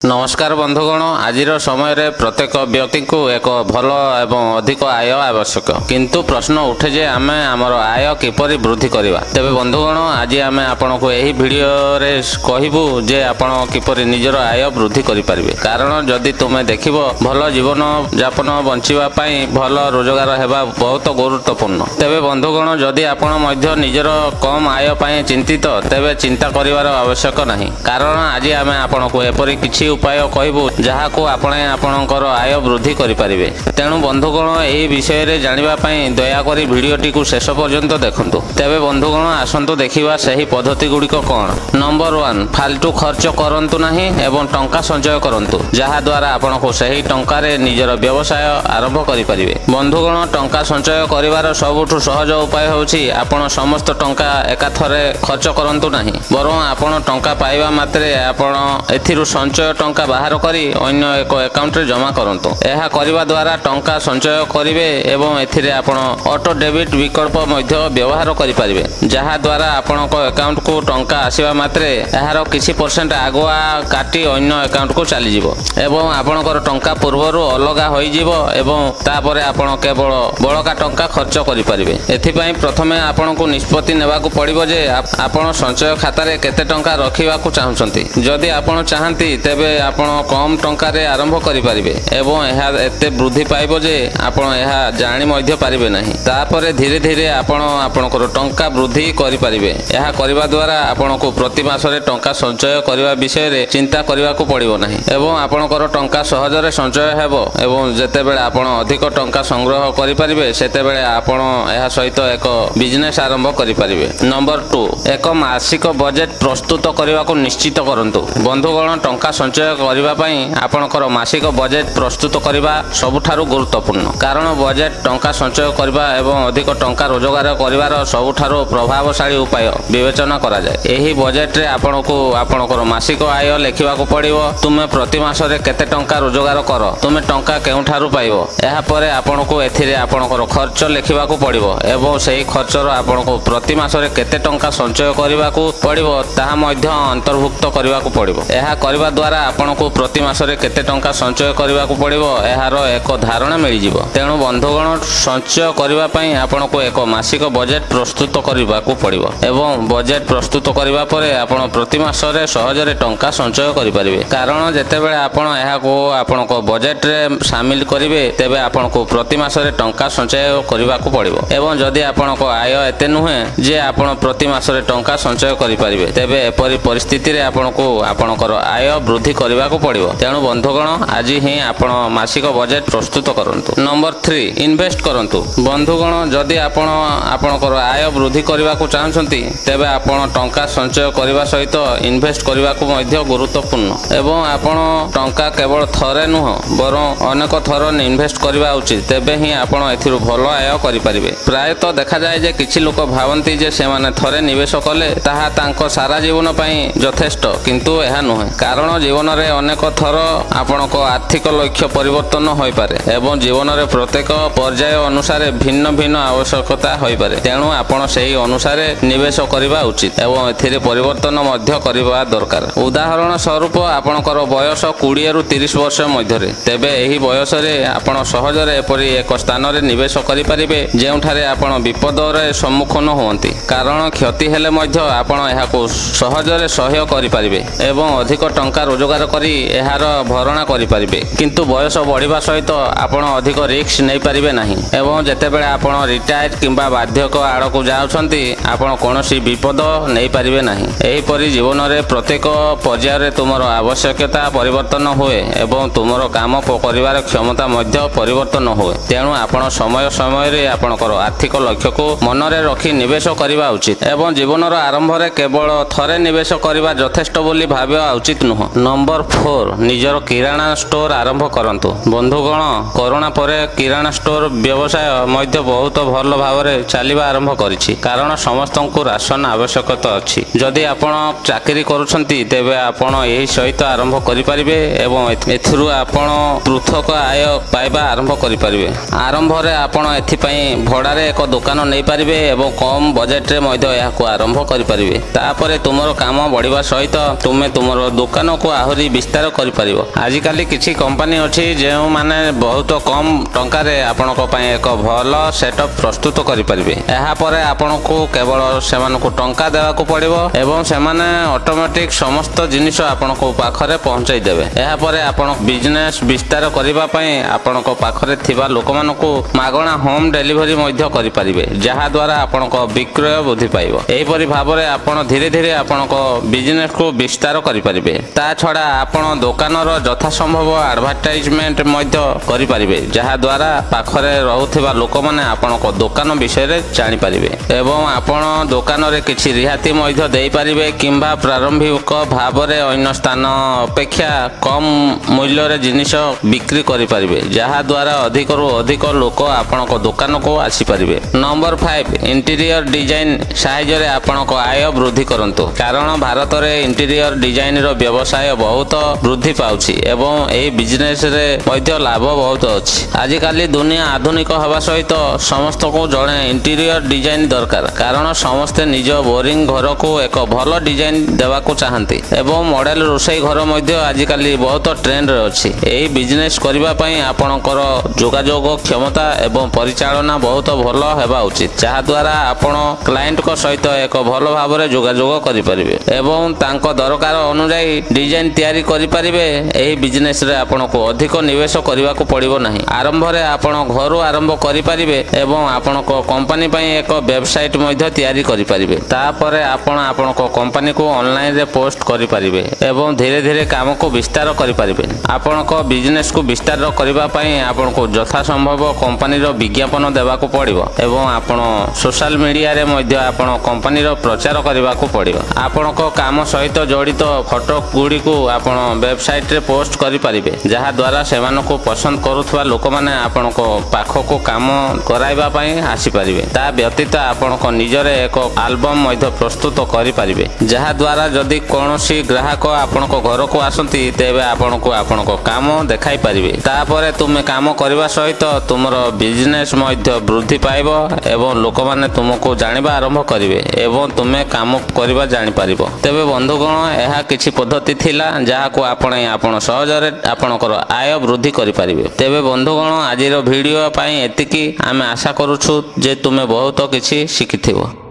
नमस्कार बंधुगण आज समय प्रत्येक व्यक्ति को एक भल एवं अधिक आय आवश्यक किंतु प्रश्न उठे जे आम आमर आय किपरि वृद्धि करवा। तेबे बंधुगण आज आम आपन को यही वीडियो रे कहबू जे आपण किपरि निजर आय वृद्धि करि परिबे। कारण जदि तुमे देखिबो भल जीवन यापन बंचिबा पई भल रोजगार हेबा बहुत गुरुत्वपूर्ण। तेबे बंधुगण जदि आपण मध्य निजर कम आय पई चिंतित तेबे चिंता करिवार आवश्यक नहीं। कारण आज आम आपन को एपरि किछि उपाय कहबू जहाँ को आपणे आपणकर आय वृद्धि करिपारिबे। तेणु बंधुगण एही विषय रे जानिबा पई दयाकरी वीडियोटी को शेष पर्यंत देखंतु। तेबे बंधुगण आसंतु देखिबा सही पद्धति गुड़िक कौन। नंबर 1 फालतू खर्च करंतु नहीं एवं टंका संचय करंतु जहाँ द्वारा आपण को सही टंका रे निजर व्यवसाय आरंभ करिपारिबे। बंधुगण टंका संचय करिवार सबुठु सहज उपाय होछि आपण समस्त टंका एकाथरे खर्च करंतु नहीं बरं आपण टंका पाइबा मात्रे आपण एथिरु संचय टंका बाहर करी अन्य एक अकाउंट रे जमा करंतु। एहा करिवा द्वारा टंका संचय करिवे एवं एथिरे आपण ऑटो डेबिट विकल्प मध्य व्यवहार करि परिबे जहाँ द्वारा आपणक अकाउंट को टंका आसीबा मात्रे एहार किछि परसेंट आगुआ काटी अन्य अकाउंट को चली जिवो एवं आपणकर टंका पूर्वरु अलगा होई जिवो एवं तापरे आपण केवल बळका टंका खर्च करि परिबे। एथि पई प्रथमे आपणको निष्पत्ति नेबाकू पड़िबो जे आपण संचय खाता रे केते टंका रखिबाकू चाहुचंती। जदि आपण चाहंती तेबे आपण कम टंका रे आरंभ करि परिबे एवं एहा एते वृद्धि पाइबो जे आपण एहा जानि मध्य पारिबे नहीं। तापरे धीरे धीरे आपण आपणकर टंका वृद्धि करि परिबे। एहा करिबा द्वारा आपणको प्रति मासरे टंका संचय करिबा विषय रे चिंता करिबाकू पड़िबो नहीं एवं आपणकर टंका सहजरे संचय हेबो एवं जेतेबेले आपण अधिक टंका संग्रह करि परिबे सेतेबेले आपण एहा सहित एक बिजनेस आरंभ करि परिबे। नंबर 2 एक मासिक बजेट प्रस्तुत करिबाकू निश्चित करंतु। बंधुगण टंका संचय करिबा पई आपणकर मासिक बजेट प्रस्तुत करिबा सबुठारु गुरुत्वपूर्ण। कारण बजेट टंका संचय करिबा एवं अधिक टंका रोजगार करिवार सबुठारु प्रभावशाली उपाय विवेचना करा जाय। एही बजेट रे आपणको आपणकर मासिक आय लेखिबाकू पड़िबो। तुमे प्रति मासरे केते टंका रोजगार कर तुमे टंका केउठारु पाइबो एहा परे आपणको एथिरे आपणकर खर्च लेखिबाकू पड़िबो एवं सेही खर्चर आपणको प्रति मासरे केते टंका संचय करिबाकू पड़िबो ताहा मध्य अंतर्भुक्त करिबाकू पड़िबो। एहा करिबा द्वारा आपणको प्रति मासरे केते टंका संचय करिबाकू पड़िबो एहार एक धारणा मिल जिवो। तेणु बंधुगण संचय करिबा पई आपणको एक मासिक बजेट प्रस्तुत करिबाकू पड़िबो एवं बजेट प्रस्तुत करिबा परे आपण प्रति मासरे सहजरे टंका संचय करि परिबे। कारण जेतेबेले आपण एहाको आपणको बजेट रे शामिल करिवे तेबे आपणको प्रति मासरे टंका संचय करिबाकू पड़िबो एवं जदि आपणको आय एते नुहे जे आपण प्रति मासरे टंका संचय करि परिबे तेबे एपरि परिस्थिति रे आपणको आपणकर आय वृद्धि करिबाकू पड़िबो। तेणु बंधुगण आज ही आपण मासिक बजेट प्रस्तुत करंतु। नंबर 3 इन्वेस्ट करंतु। बंधुगण जदि आपण आपणकर आय वृद्धि करिबाकू चाहछंती तेबे आपण टंका संचय करिबा सहित इन्वेस्ट करिबाकू मध्य गुरुत्वपूर्ण एवं आपण टंका केवल थरे नुह बरं अनेक थर इन्वेस्ट करिबा उचित तेबे ही आपण एथिरु भलो आय करि परिबे। प्राय तो देखा जाय जे किछि लोक भावंती जे से माने थरे निवेश कले ताहा तांको सारा जीवन पई यथेष्ट किंतु एहा नुहे। कारण जीवन रे अनेक थर आपणको आर्थिक लक्ष्य परिवर्तन होई पारे एवं जीवन रे प्रत्येक पर्याय अनुसार भिन्न भिन्न आवश्यकता होई पारे। तेणु आपण सेही अनुसार निवेश करिबा उचित एवं एथिरे परिवर्तन मध्य करिबा दरकार। उदाहरण स्वरूप आपणकर बयस 20 रु 30 वर्ष मध्य रे तेबे एही बयस रे आपण सहजरे एपरि एक स्थान रे निवेश करि परिबे जेउठारे आपण विपद रे सम्मुखीन होंती। कारण क्षति हेले मध्य आपण एहाको सहजरे सहयोग करि परिबे एवं अधिक टंका रोजगार करी एहार भरणा करि परिबे। किंतु बयस बढ़िबा सहित आपण अधिक रिस्क नै परिबे नाही एवं जेतेबेले आपण रिटायर्ड किंबा बाध्यक आड़कू जाउछंती आपण कोनोसी विपद नै परिबे नाही। एही परि जीवन रे प्रत्येक पर्याय रे तुमर आवश्यकता परिवर्तन होए एवं तुमर काम करिवार क्षमता मध्य परिवर्तन होए। तेणु आपण समय समय रे आपणकर आर्थिक लक्ष्य को मन रे रखी निवेश करिबा उचित एवं जीवन रो आरंभ रे केवल थरे निवेश करिबा यथेष्ट बोली भाबिबा उचित नुह। नंबर 4 निजर किराणा स्टोर आरंभ करंतु। बंधुगण कोरोना परे किराणा स्टोर व्यवसाय मध्य बहुत भल भावरे चलिबा आरंभ करिछि। कारण समस्तंकु राशन आवश्यकता अछि। जदि आपण चाकरी करूछंती तेबे आपण एही सहित आरंभ करि परिबे एवं एथिरु आपण पृथक आय पाइबा आरंभ करि परिबे। आरंभ रे आपण एथि पई भड़ा रे एक दुकान नै परिबे एवं कम बजेट रे मध्य याको आरंभ करि परिबे। तापरे तुमरो काम बढ़िबा सहित तुमे तुमरो दुकान को ଆହୁରି ବିସ୍ତାର କରିପାରିବ। ଆଜିକାଲି କିଛି କମ୍ପାନୀ ଅଛି ଯେଉଁମାନେ ବହୁତ କମ୍ ଟଙ୍କାରେ ଆପଣଙ୍କ ପାଇଁ ଏକ ଭଲ ସେଟଅପ୍ ପ୍ରସ୍ତୁତ କରିପାରିବେ। ଏହାପରେ ଆପଣଙ୍କୁ କେବଳ ସେମାନଙ୍କୁ ଟଙ୍କା ଦେବାକୁ ପଡ଼ିବ ଏବଂ ସେମାନେ ଅଟୋମେଟିକ୍ ସମସ୍ତ ଜିନିଷ ଆପଣଙ୍କ ପାଖରେ ପହଞ୍ଚାଇ ଦେବେ। ଏହାପରେ ଆପଣ ବିଜନେସ୍ ବିସ୍ତାର କରିବା ପାଇଁ ଆପଣଙ୍କ ପାଖରେ ଥିବା ଲୋକମାନଙ୍କୁ ମାଗଣା ହୋମ୍ ଡେଲିଭରି ମଧ୍ୟ କରିପାରିବେ, ଯାହାଦ୍ୱାରା ଆପଣଙ୍କ ବିକ୍ରୟ ବୃଦ୍ଧି ପାଇବ। ଏହିପରି ଭାବରେ ଆପଣ ଧୀରେ ଧୀରେ ଆପଣଙ୍କ ବିଜନେସ୍କୁ ବିସ୍ତାର କରିପାରିବେ। ତା ଛଡ଼ା ଆପଣ ଦୋକାନର ଯଥାସମ୍ଭବ ଆଡଭର୍ଟାଇଜମେଣ୍ଟ ମଧ୍ୟ କରିପାରିବେ, ଯାହାଦ୍ୱାରା ପାଖରେ ରହୁଥିବା ଲୋକମାନେ ଆପଣଙ୍କ ଦୋକାନ ବିଷୟରେ ଜାଣିପାରିବେ ଏବଂ ଆପଣ ଦୋକାନରେ କିଛି ରିହାତି ମଧ୍ୟ ଦେଇପାରିବେ କିମ୍ବା ପ୍ରାରମ୍ଭିକ ଭାବରେ ଅନ୍ୟ ସ୍ଥାନ ଅପେକ୍ଷା କମ୍ ମୂଲ୍ୟରେ ଜିନିଷ ବିକ୍ରି କରିପାରିବେ, ଯାହାଦ୍ୱାରା ଅଧିକରୁ ଅଧିକ ଲୋକ ଆପଣଙ୍କ ଦୋକାନକୁ ଆସିପାରିବେ। ନମ୍ବର 5, ଇଣ୍ଟିରିୟର ଡିଜାଇନ ସାହାଯ୍ୟରେ ଆପଣଙ୍କ ଆୟ ବୃଦ୍ଧି କରନ୍ତୁ। କାରଣ ଭାରତରେ ଇଣ୍ଟିରିୟର ଡିଜାଇନର ବ୍ୟବସାୟ ବହୁତ ବୃଦ୍ଧି ପାଉଛି ଏବଂ ଏହି ବିଜନେସରେ ମଧ୍ୟ ଲାଭ ବହୁତ ଅଛି। ଆଜିକାଲି ଦୁନିଆ ଆଧୁନିକ ହେବା ସହିତ ସମସ୍ତଙ୍କୁ ଜଣେ ଇଣ୍ଟିରିୟର ଡିଜାଇନ ଦରକାର, କାରଣ ସମସ୍ତେ ନିଜ ବୋରିଂ ଘରକୁ ଏକ ଭଲ ଡିଜାଇନ ଦେବାକୁ ଚାହାନ୍ତି ଏବଂ ମଡେଲ ରୋଷେଇ ଘର ମଧ୍ୟ ଆଜିକାଲି ବହୁତ ଟ୍ରେଣ୍ଡରେ ଅଛି। ଏହି ବିଜନେସ୍ କରିବା ପାଇଁ ଆପଣଙ୍କର ଯୋଗାଯୋଗ କ୍ଷମତା ଏବଂ ପରିଚାଳନା ବହୁତ ଭଲ ହେବା ଉଚିତ, ଯାହାଦ୍ୱାରା ଆପଣ କ୍ଲାଏଣ୍ଟଙ୍କ ସହିତ ଏକ ଭଲ ଭାବରେ ଯୋଗାଯୋଗ କରିପାରିବେ ଏବଂ ତାଙ୍କ ଦରକାର ଅନୁଯାୟୀ ଡିଜାଇନ ତିଆରି କରିପାରିବେ। ଏହି ବିଜନେସରେ ଆପଣଙ୍କୁ ଅଧିକ ନିବେଶ କରିବାକୁ ପଡ଼ିବ ନାହିଁ। ଆରମ୍ଭରେ ଆପଣ ଘରୁ ଆରମ୍ଭ କରିପାରିବେ ଏବଂ ଆପଣଙ୍କ କମ୍ପାନୀ ପାଇଁ ଏକ ୱେବସାଇଟ୍ ମଧ୍ୟ ତିଆରି କରିପାରିବେ। ତାପରେ ଆପଣ ଆପଣଙ୍କ କମ୍ପାନୀକୁ ଅନଲାଇନରେ ପୋଷ୍ଟ କରିପାରିବେ ଏବଂ ଧୀରେ ଧୀରେ କାମକୁ ବିସ୍ତାର କରିପାରିବେ। ଆପଣଙ୍କ ବିଜନେସକୁ ବିସ୍ତାର କରିବା ପାଇଁ ଆପଣଙ୍କୁ ଯଥାସମ୍ଭବ କମ୍ପାନୀର ବିଜ୍ଞାପନ ଦେବାକୁ ପଡ଼ିବ ଏବଂ ଆପଣ ସୋଶାଲ ମିଡ଼ିଆରେ ମଧ୍ୟ ଆପଣ କମ୍ପାନୀର ପ୍ରଚାର କରିବାକୁ ପଡ଼ିବ। ଆପଣଙ୍କ କାମ ସହିତ ଜଡ଼ିତ ଫଟୋ ଗୁଡ଼ିକୁ ଆପଣ ୱେବସାଇଟ୍ରେ ପୋଷ୍ଟ କରିପାରିବେ, ଯାହାଦ୍ୱାରା ସେମାନଙ୍କୁ ପସନ୍ଦ କରୁଥିବା ଲୋକମାନେ ଆପଣଙ୍କ ପାଖକୁ କାମ କରାଇବା ପାଇଁ ଆସିପାରିବେ। ତା ବ୍ୟତୀତ ଆପଣଙ୍କ ନିଜରେ ଏକ ଆଲବମ୍ ମଧ୍ୟ ପ୍ରସ୍ତୁତ କରିପାରିବେ, ଯାହାଦ୍ୱାରା ଯଦି କୌଣସି ଗ୍ରାହକ ଆପଣଙ୍କ ଘରକୁ ଆସନ୍ତି ତେବେ ଆପଣଙ୍କୁ ଆପଣଙ୍କ କାମ ଦେଖାଇ ପାରିବେ। ତାପରେ ତୁମେ କାମ କରିବା ସହିତ ତୁମର ବିଜନେସ୍ ମଧ୍ୟ ବୃଦ୍ଧି ପାଇବ ଏବଂ ଲୋକମାନେ ତୁମକୁ ଜାଣିବା ଆରମ୍ଭ କରିବେ ଏବଂ ତୁମେ କାମ କରିବା ଜାଣିପାରିବ। ତେବେ ବନ୍ଧୁଗଣ, ଏହା କିଛି ପଦ୍ଧତି ଥିଲା ଯାହାକୁ ଆପଣେଇ ଆପଣ ସହଜରେ ଆପଣଙ୍କର ଆୟ ବୃଦ୍ଧି କରିପାରିବେ। ତେବେ ବନ୍ଧୁଗଣ, ଆଜିର ଭିଡ଼ିଓ ପାଇଁ ଏତିକି। ଆମେ ଆଶା କରୁଛୁ ଯେ ତୁମେ ବହୁତ କିଛି ଶିଖିଥିବ।